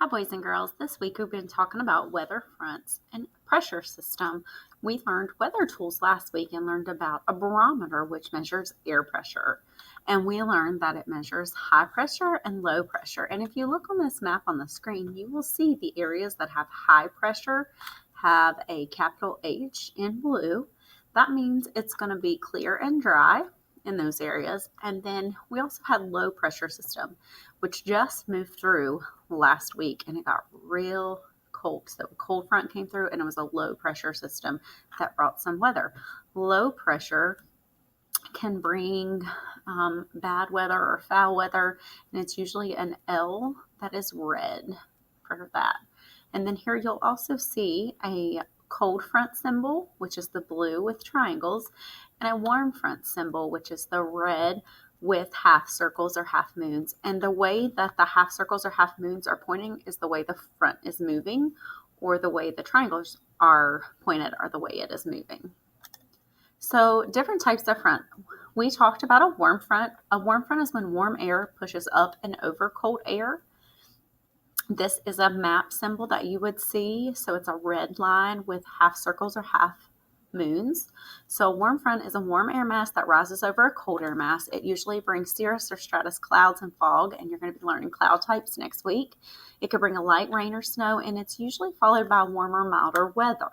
Hi, boys and girls. This week we've been talking about weather fronts and pressure system. We learned weather tools last week and learned about a barometer, which measures air pressure. And we learned that it measures high pressure and low pressure. And if you look on this map on the screen, you will see the areas that have high pressure have a capital H in blue. That means it's going to be clear and dry in those areas. And then we also had low pressure system, which just moved through last week and it got real cold. So a cold front came through and it was a low pressure system that brought some weather. Low pressure can bring bad weather or foul weather, and it's usually an L that is red for that. And then here you'll also see a cold front symbol, which is the blue with triangles, and a warm front symbol, which is the red with half circles or half moons. And the way that the half circles or half moons are pointing is the way the front is moving, or the way the triangles are pointed are the way it is moving. So different types of front. We talked about a warm front. A warm front is when warm air pushes up and over cold air. This is a map symbol that you would see. So it's a red line with half circles or half moons. So a warm front is a warm air mass that rises over a cold air mass. It usually brings cirrus or stratus clouds and fog, and you're going to be learning cloud types next week. It could bring a light rain or snow, and it's usually followed by warmer, milder weather.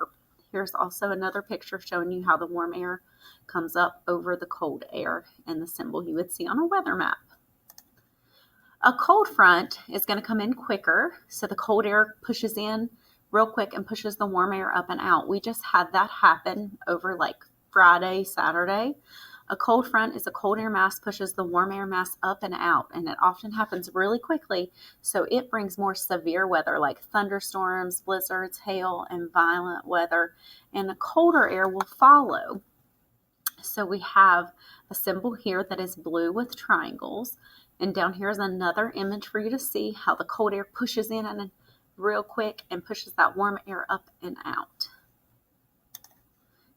Here's also another picture showing you how the warm air comes up over the cold air and the symbol you would see on a weather map. A cold front is going to come in quicker, so the cold air pushes in real quick and pushes the warm air up and out. We just had that happen over like Friday, Saturday. A cold front is a cold air mass pushes the warm air mass up and out, and it often happens really quickly, so it brings more severe weather like thunderstorms, blizzards, hail, and violent weather, and the colder air will follow. So we have a symbol here that is blue with triangles, and down here is another image for you to see how the cold air pushes in and real quick and pushes that warm air up and out.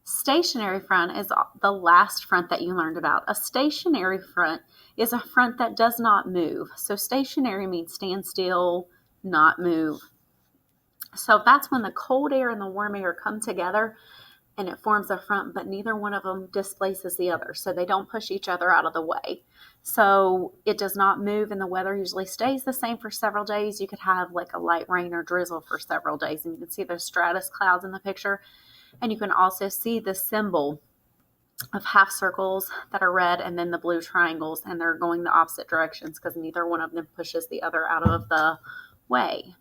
Stationary front is the last front that you learned about. A stationary front is a front that does not move. So stationary means stand still, not move. So that's when the cold air and the warm air come together and it forms a front, but neither one of them displaces the other. So they don't push each other out of the way. So it does not move, and the weather usually stays the same for several days. You could have like a light rain or drizzle for several days, and you can see those stratus clouds in the picture. And you can also see the symbol of half circles that are red and then the blue triangles, and they're going the opposite directions because neither one of them pushes the other out of the way.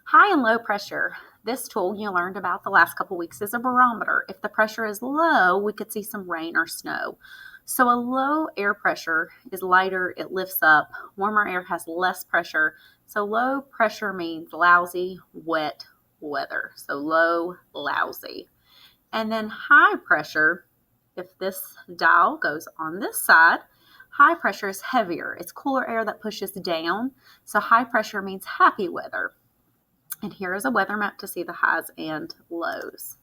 High and low pressure. This tool you learned about the last couple weeks is a barometer. If the pressure is low, we could see some rain or snow. So a low air pressure is lighter, it lifts up. Warmer air has less pressure. So low pressure means lousy, wet weather. So low, lousy. And then high pressure, if this dial goes on this side, high pressure is heavier. It's cooler air that pushes down. So high pressure means happy weather. And here is a weather map to see the highs and lows.